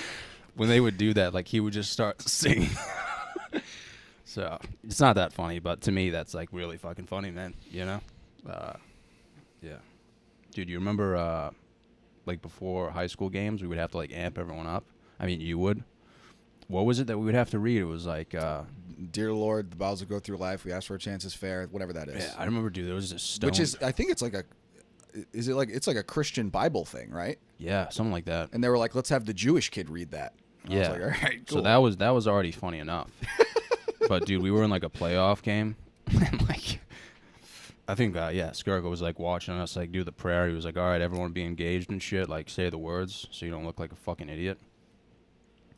when they would do that, like, he would just start singing. So, it's not that funny, but to me, that's, like, really fucking funny, man, you know? Yeah. Dude, you remember, like, before high school games, we would have to, like, amp everyone up? I mean, you would. What was it that we would have to read? It was like, Dear Lord, the battles that go through life, we ask for a chance is fair, whatever that is. yeah, I remember, dude, there was this stone. Which is, I think it's like it's like a Christian Bible thing, right? Yeah, something like that. And they were like, let's have the Jewish kid read that. And I Yeah. was like, all right, cool. So that was already funny enough. But, dude, we were in, like, a playoff game. And, like, I think, Skirko was, like, watching us, like, do the prayer. He was like, all right, everyone be engaged and shit. Like, say the words so you don't look like a fucking idiot.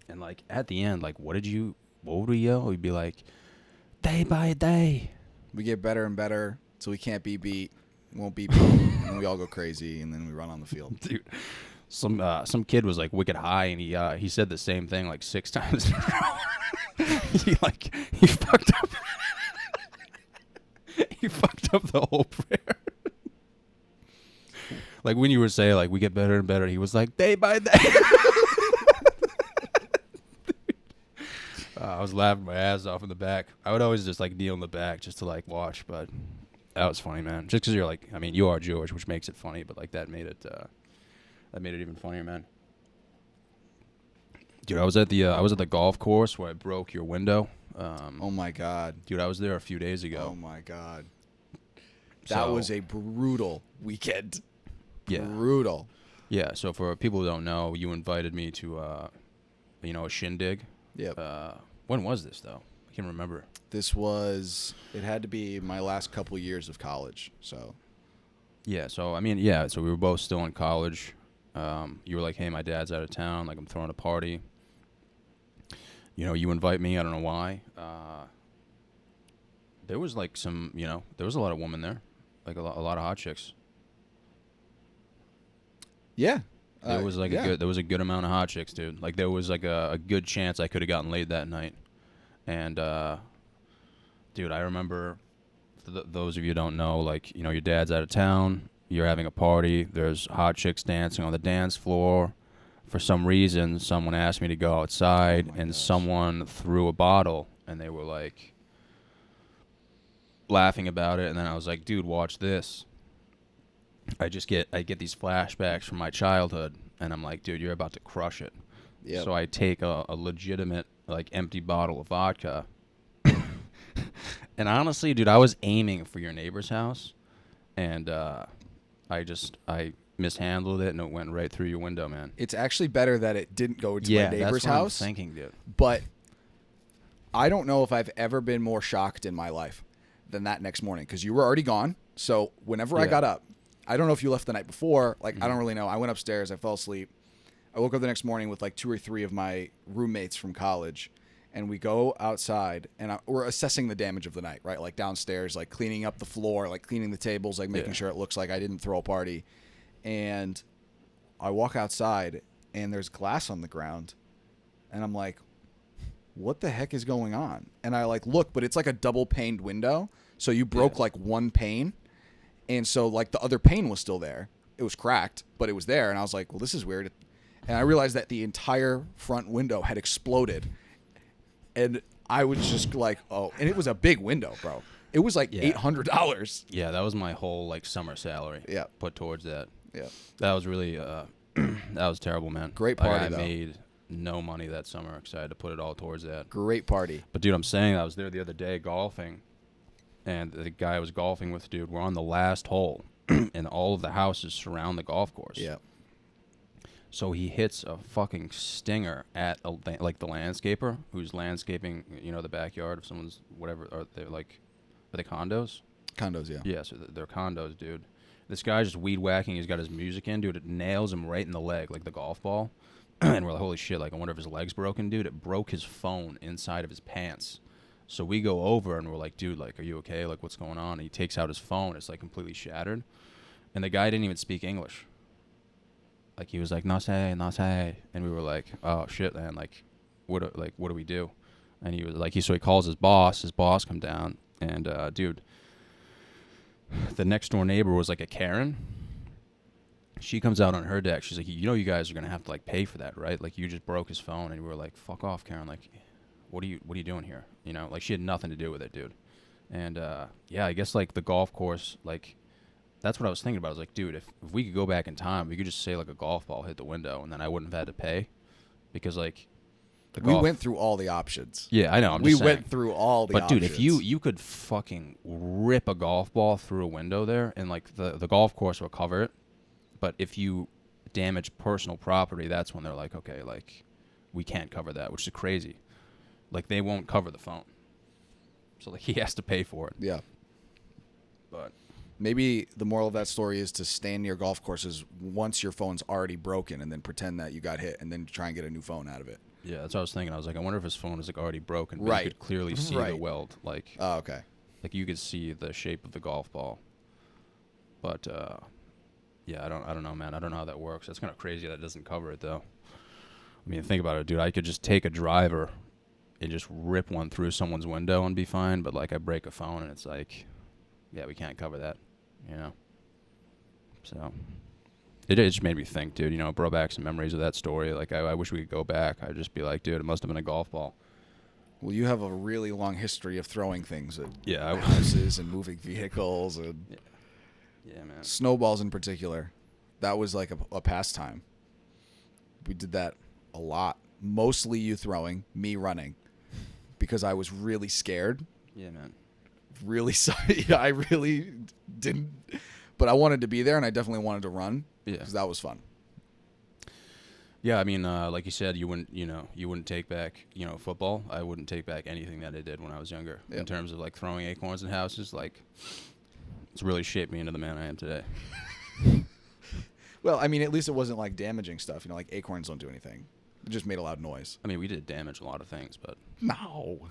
And, like, at the end, like, what would we yell? We'd be like, day by day. We get better and better so we can't be beat, won't be beat, and then we all go crazy, and then we run on the field. Dude, some kid was, like, wicked high, and he said the same thing, like, 6 times in a row. he fucked up. He fucked up the whole prayer. Like, when you were saying, like, we get better and better, he was like, day by day. I was laughing my ass off in the back. I would always just, like, kneel in the back just to, like, watch, but That was funny, man. Just because you're like, I mean, you are Jewish, which makes it funny, but like that made it even funnier, man. Dude, I was at the golf course where I broke your window. Oh my God. Dude, I was there a few days ago. Oh my God. That So- was a brutal weekend. Yeah. Brutal. Yeah, so for people who don't know, you invited me to, a shindig. Yep. When was this, though? I can't remember. It had to be my last couple years of college. So, Yeah, so, so we were both still in college. You were like, hey, my dad's out of town. Like, I'm throwing a party. You invite me. I don't know why. There was, like, there was a lot of women there. Like, a lot of hot chicks. yeah. There was like yeah. there was a good amount of hot chicks, dude. Like there was like a good chance I could have gotten laid that night. And dude, I remember for those of you who don't know, like, your dad's out of town, you're having a party, there's hot chicks dancing on the dance floor. For some reason, someone asked me to go outside and someone threw a bottle and they were like laughing about it, and then I was like, dude, watch this. I get these flashbacks from my childhood, and I'm like, dude, you're about to crush it. Yep. So I take a legitimate, like, empty bottle of vodka. And honestly, dude, I was aiming for your neighbor's house, and I mishandled it, and it went right through your window, man. It's actually better that it didn't go to my neighbor's that's what house. I'm thinking, dude. But I don't know if I've ever been more shocked in my life than that next morning, because you were already gone. So whenever I Yeah. got up, I don't know if you left the night before. Like, I don't really know. I went upstairs. I fell asleep. I woke up the next morning with like 2 or 3 of my roommates from college, and we go outside, and we're assessing the damage of the night, right? Like downstairs, like cleaning up the floor, like cleaning the tables, like making Yeah. sure it looks like I didn't throw a party. And I walk outside, and there's glass on the ground, and I'm like, what the heck is going on? And I like look, but it's like a double paned window. So you broke like one pane. And so like the other pane was still there. It was cracked, but it was there. And I was like, well, this is weird. And I realized that the entire front window had exploded. And I was just like, oh, and it was a big window, bro. It was like $800. Yeah, that was my whole, like, summer salary. Yeah. Put towards that. Yeah. That was really, that was terrible, man. Great Like, party, I though. made no money that summer because I had to put it all towards that. Great party. But, dude, I'm saying I was there the other day golfing, and the guy I was golfing with, dude, we're on the last hole, and all of the houses surround the golf course. Yeah. So he hits a fucking stinger at, the landscaper who's landscaping, the backyard of someone's whatever, are they condos? Condos, yeah. Yeah, so they're condos, dude. This guy's just weed whacking. He's got his music in, dude. It nails him right in the leg, like the golf ball. And we're like, holy shit, like, I wonder if his leg's broken, dude. It broke his phone inside of his pants. So we go over, and we're like, dude, like, are you okay? Like, what's going on? And he takes out his phone. It's, like, completely shattered. And the guy didn't even speak English. Like, he was like, no say. And we were like, oh, shit, man. Like, what do we do? And he was like, so he calls his boss. His boss come down. And, dude, the next door neighbor was like a Karen. She comes out on her deck. She's like, you guys are going to have to, like, pay for that, right? Like, you just broke his phone. And we were like, fuck off, Karen. Like, what are you doing here? Like, she had nothing to do with it, dude. And, yeah, I guess, like, the golf course, like, that's what I was thinking about. I was like, dude, if we could go back in time, we could just say, like, a golf ball hit the window, and then I wouldn't have had to pay. Because, like, We went through all the options. Yeah, I know. We went through all the But options. dude, if you could fucking rip a golf ball through a window there, and like the golf course will cover it, but if you damage personal property, that's when they're like, okay, like, we can't cover that, which is crazy. Like, they won't cover the phone, so like he has to pay for it. Yeah. But Maybe the moral of that story is to stand near golf courses once your phone's already broken, and then pretend that you got hit, and then try and get a new phone out of it. yeah, that's what I was thinking. I was like, I wonder if his phone is like already broken, but Right. you could clearly see the Right. weld, like Oh, okay. you could see the shape of the golf ball. But yeah, I don't know, man. I don't know how that works. That's kind of crazy that it doesn't cover it, though. I mean, think about it, dude. I could just take a driver and just rip one through someone's window and be fine, but like I break a phone and it's like, yeah, we can't cover that, So it just made me think, dude. It brought back some memories of that story. Like, I wish we could go back. I'd just be like, dude, it must have been a golf ball. Well, you have a really long history of throwing things at Yeah, houses and moving vehicles and yeah, man. snowballs in particular. That was like a pastime. We did that a lot. Mostly you throwing, me running, because I was really scared. Yeah, man. Really sorry. I really didn't, but I wanted to be there, and I definitely wanted to run. Yeah. Because that was fun. Yeah, I mean, like you said, you wouldn't take back, football. I wouldn't take back anything that I did when I was younger. Yep. In terms of like throwing acorns in houses, like it's really shaped me into the man I am today. Well, I mean, at least it wasn't like damaging stuff. Like acorns don't do anything. It just made a loud noise. I mean, we did damage a lot of things, but No.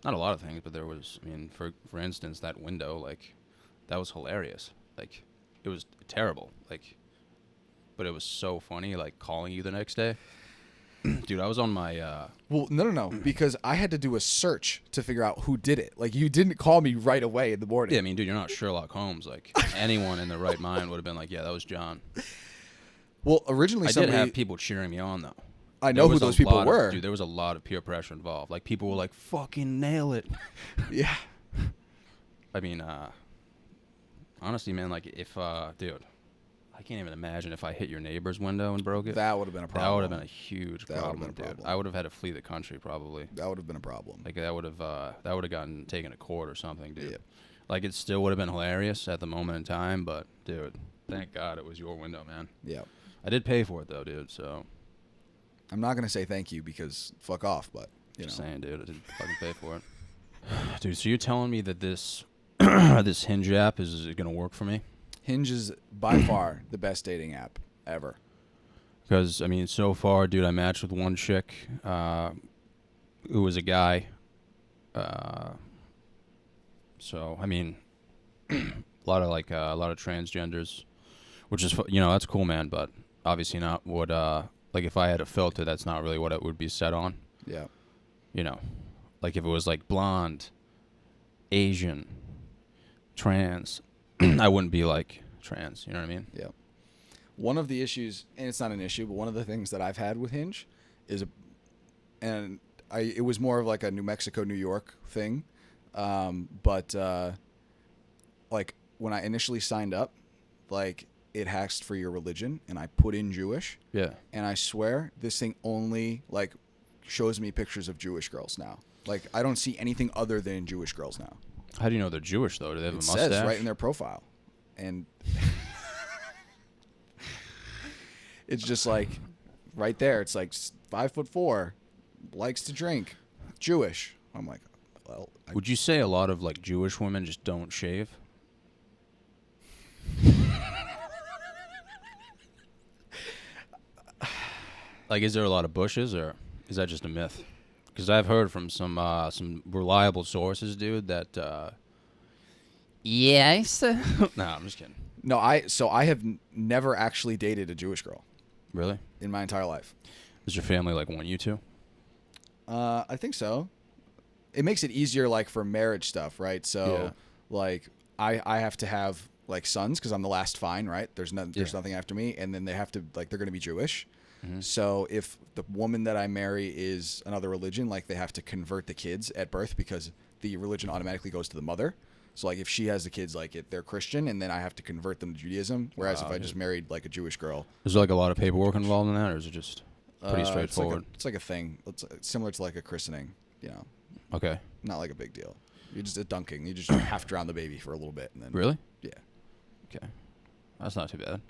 not a lot of things. But there was, I mean, for instance, that window, like, that was hilarious. Like, it was terrible. Like, but it was so funny. Like calling you the next day, dude. I was on my. Well, no, because I had to do a search to figure out who did it. Like, you didn't call me right away in the morning. Yeah, I mean, dude, you're not Sherlock Holmes. Like, anyone in their right mind would have been like, yeah, that was John. Well, originally I somebody. did have people cheering me on, though. I know There who was a those people lot of- were. dude, there was a lot of peer pressure involved. Like, people were like, fucking nail it. Yeah. I mean, honestly, man, like, if, dude, I can't even imagine if I hit your neighbor's window and broke it. That would have been a problem. That would have been a huge That would've problem, been a dude. problem. I would have had to flee the country, probably. That would have been a problem. Like, that would have gotten taken to court or something, dude. Yep. Like, it still would have been hilarious at the moment in time, but, dude, thank God it was your window, man. Yeah. I did pay for it, though, dude, so. I'm not going to say thank you because fuck off, but, Just saying, dude, I didn't fucking pay for it. Dude, so you're telling me that this this Hinge app is going to work for me? Hinge is by far the best dating app ever. Because, I mean, so far, dude, I matched with one chick who was a guy. So, I mean, a lot of transgenders, which is, that's cool, man, but obviously not what, like, if I had a filter, that's not really what it would be set on. Yeah. Like if it was like blonde, Asian, trans, I wouldn't be like trans, you know what I mean? Yeah. One of the issues, and it's not an issue, but one of the things that I've had with Hinge is, it was more of like a New Mexico, New York thing. But like when I initially signed up, like it asked for your religion and I put in Jewish. Yeah. And I swear this thing only like shows me pictures of Jewish girls now. Like I don't see anything other than Jewish girls now. How do you know they're Jewish though? Do they have a It mustache? says right in their profile. And it's just like right there. It's like 5'4", likes to drink, Jewish. I'm like, well, Would you say a lot of like Jewish women just don't shave? Like, is there a lot of bushes, or is that just a myth? Because I've heard from some reliable sources, dude, that yes. No, I'm just kidding. no, I have never actually dated a Jewish girl Really? in my entire life. Does your family like want you to? I think so. It makes it easier, like for marriage stuff, right? So, Yeah. like, I have to have like sons because I'm the last fine, right? There's nothing after me, and then they have to like they're gonna be Jewish. Mm-hmm. So if the woman that I marry is another religion, like they have to convert the kids at birth because the religion automatically goes to the mother. So like if she has the kids, like they're Christian, and then I have to convert them to Judaism. Whereas if I just married like a Jewish girl, Is there like a lot of paperwork involved in that, or is it just pretty it's straightforward? It's like a thing. It's similar to like a christening, Okay. not like a big deal. You're just a dunking. You just have to drown the baby for a little bit, and then Really? yeah. Okay. That's not too bad.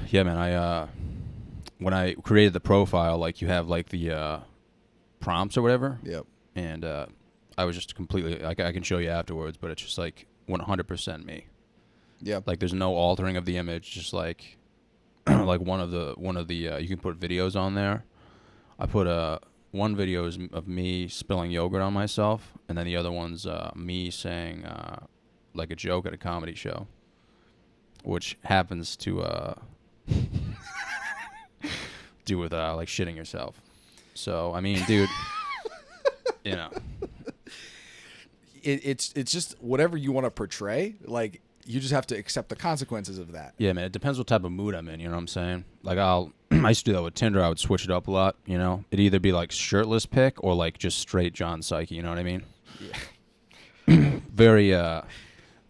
Yeah, man, I when I created the profile, like you have like the prompts or whatever, Yep. and I was just completely like I can show you afterwards, but it's just like 100% me. Yep. Like there's no altering of the image, just like like one of the you can put videos on there. I put one video is of me spilling yogurt on myself, and then the other one's me saying like a joke at a comedy show, which happens to do with like shitting yourself. So I mean, dude, it's just whatever you want to portray. Like you just have to accept the consequences of that. Yeah, man. It depends what type of mood I'm in. You know what I'm saying? Like I used to do that with Tinder. I would switch it up a lot. You know, it'd either be like shirtless pic or like just straight John Psyche. You know what I mean? Yeah. Very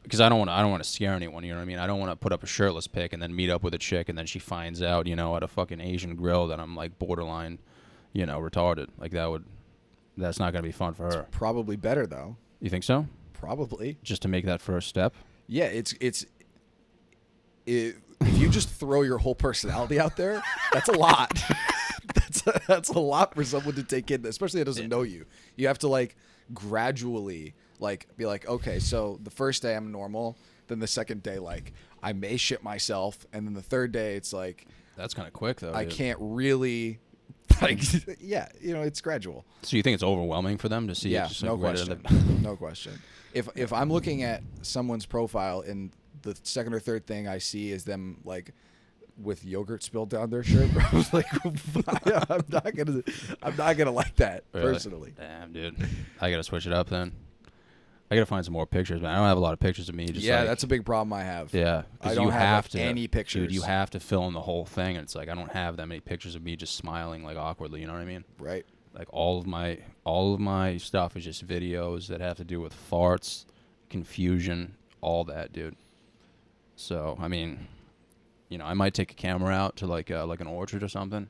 because I don't want to scare anyone. You know what I mean? I don't want to put up a shirtless pic and then meet up with a chick and then she finds out, you know, at a fucking Asian grill that I'm like borderline, you know, retarded. Like that's not gonna be fun for her. Probably better though. You think so? Probably. Just to make that first step. Yeah, if you just throw your whole personality out there, that's a lot. that's a lot for someone to take in, especially that doesn't know you. You have to like gradually like be like, okay, so the first day I'm normal, then the second day like I may shit myself, and then the third day it's like That's kind of quick though. I dude. can't really like yeah, you know, it's gradual. So you think it's overwhelming for them to see? Yeah, it just, like, no right at question. No question. If I'm looking at someone's profile and the second or third thing I see is them like with yogurt spilled down their shirt, bro, I was like, I'm not gonna like that Really? personally. Damn, dude. I gotta switch it up then. I gotta find some more pictures, man. I don't have a lot of pictures of me. Just Yeah, like, that's a big problem I have. yeah. I Because don't you have like, to any pictures. Dude, you have to fill in the whole thing, and it's like I don't have that many pictures of me just smiling like awkwardly. You know what I mean? Right. Like all of my stuff is just videos that have to do with farts, confusion, all that, dude. So I mean, you know, I might take a camera out to like an orchard or something.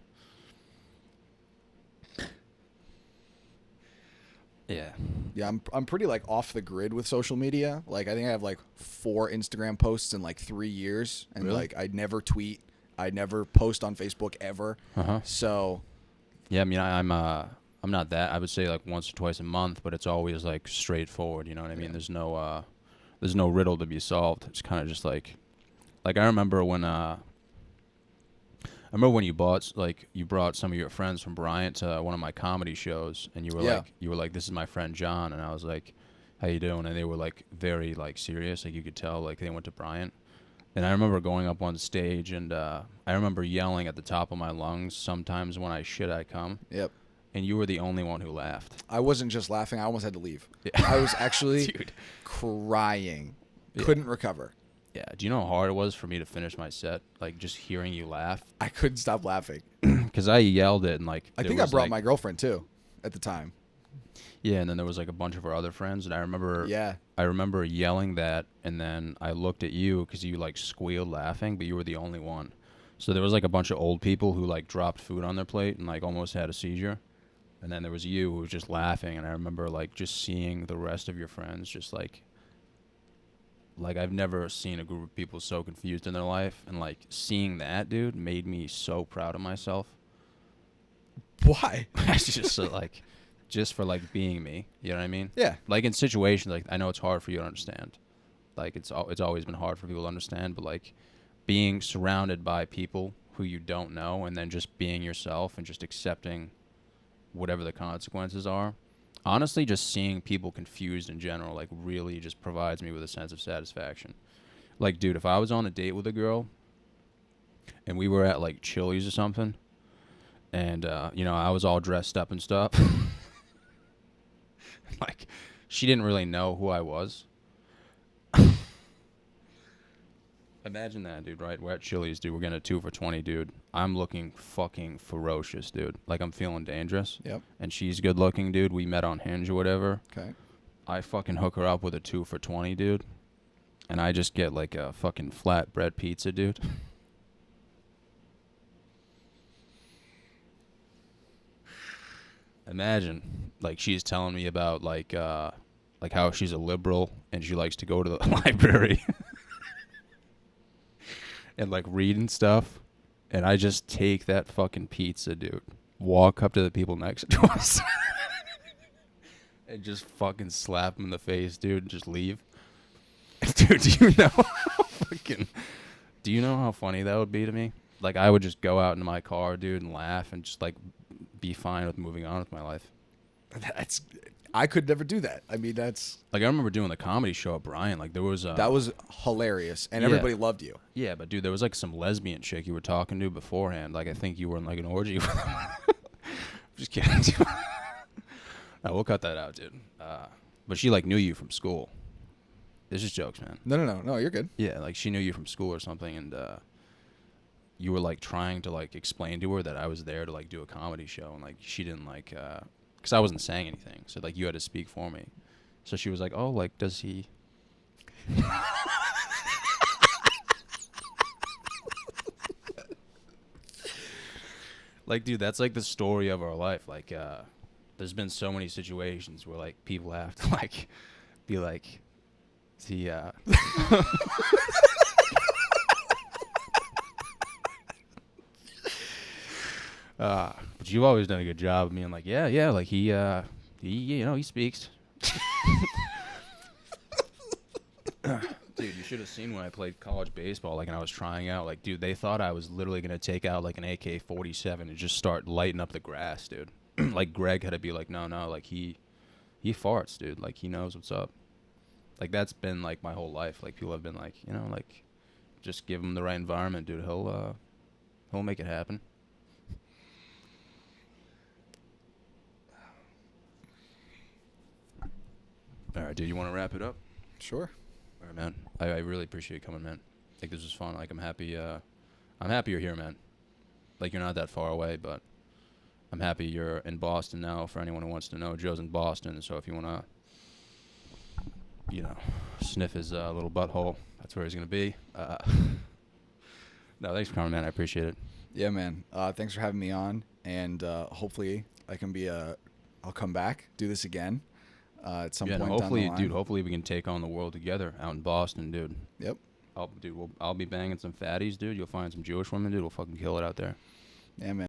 Yeah. Yeah, I'm pretty like off the grid with social media. Like I think I have like 4 Instagram posts in like 3 years, and Really? like I never tweet, I never post on Facebook ever. Uh-huh. So Yeah, I mean, I'm not that. I would say like once or twice a month, but it's always like straightforward. You know what I mean? Yeah. There's no riddle to be solved. It's kind of just like I remember when you brought some of your friends from Bryant to one of my comedy shows, and you were like, this is my friend John, and I was like, how you doing? And they were like very like serious, like you could tell like they went to Bryant. And I remember going up on stage, and I remember yelling at the top of my lungs, sometimes when I shit I come. yep. And you were the only one who laughed. I wasn't just laughing. I almost had to leave. Yeah. I was actually Dude. crying. Yeah. Couldn't recover. Yeah. Do you know how hard it was for me to finish my set? Like just hearing you laugh. I couldn't stop laughing. Because I yelled it, and like I there think I was, brought like- my girlfriend too at the time. Yeah, and then there was like a bunch of our other friends, and I remember yelling that, and then I looked at you because you like squealed laughing, but you were the only one. So there was like a bunch of old people who like dropped food on their plate and like almost had a seizure. And then there was you who was just laughing, and I remember like just seeing the rest of your friends just like I've never seen a group of people so confused in their life, and like seeing that, dude, made me so proud of myself. Why? It's just so, like just for like being me, you know what I mean? Yeah. Like in situations like I know it's hard for you to understand. Like it's always been hard for people to understand, but like being surrounded by people who you don't know and then just being yourself and just accepting whatever the consequences are. Honestly, just seeing people confused in general like really just provides me with a sense of satisfaction. Like, dude, if I was on a date with a girl and we were at like Chili's or something, and you know, I was all dressed up and stuff, like she didn't really know who I was. Imagine that, dude, right? We're at Chili's, dude. We're getting a 2 for $20, dude. I'm looking fucking ferocious, dude. Like, I'm feeling dangerous. Yep. And she's good looking, dude. We met on Hinge or whatever. Okay. I fucking hook her up with a 2 for $20, dude. And I just get, like, a fucking flatbread pizza, dude. Imagine, like, she's telling me about, like how she's a liberal and she likes to go to the library. And like read and stuff, and I just take that fucking pizza, dude, walk up to the people next to us and just fucking slap them in the face, dude, and just leave. Dude, do you know how funny that would be to me? Like, I would just go out in my car, dude, and laugh and just like be fine with moving on with my life. I could never do that. I mean, that's Like, I remember doing the comedy show at Bryant. Like, there was that was hilarious, and Yeah. everybody loved you. Yeah, but dude, there was like some lesbian chick you were talking to beforehand. Like, I think you were in like an orgy with them. Just kidding. Dude. No, we'll cut that out, dude. But she like knew you from school. It's just jokes, man. No, you're good. Yeah, like she knew you from school or something, and you were like trying to like explain to her that I was there to like do a comedy show, and like she didn't like, because I wasn't saying anything, so like you had to speak for me. So she was like, "Oh, like does he?" Like, dude, that's like the story of our life. Like, there's been so many situations where like people have to like be like, "Is he?" But you've always done a good job of being like, yeah, like he he speaks. Dude, you should have seen when I played college baseball, like, and I was trying out. Like, dude, they thought I was literally gonna take out like an AK-47 and just start lighting up the grass, dude. Like, Greg had to be like, no, like he farts, dude. Like, he knows what's up. Like, that's been like my whole life. Like, people have been like, you know, like, just give him the right environment, dude. He'll make it happen. All right, dude, you want to wrap it up? Sure. All right, man. I really appreciate you coming, man. I think this was fun. Like, I'm happy you're here, man. Like, you're not that far away, but I'm happy you're in Boston now. For anyone who wants to know, Joe's in Boston, so if you want to, you know, sniff his little butthole, that's where he's going to be. No, thanks for coming, man. I appreciate it. Yeah, man. Thanks for having me on, and hopefully I can be I'll come back, do this again at some point hopefully, down the line. dude, hopefully we can take on the world together out in Boston, dude. Yep. I'll be banging some fatties, dude. You'll find some Jewish women, dude. We'll fucking kill it out there. Yeah, man.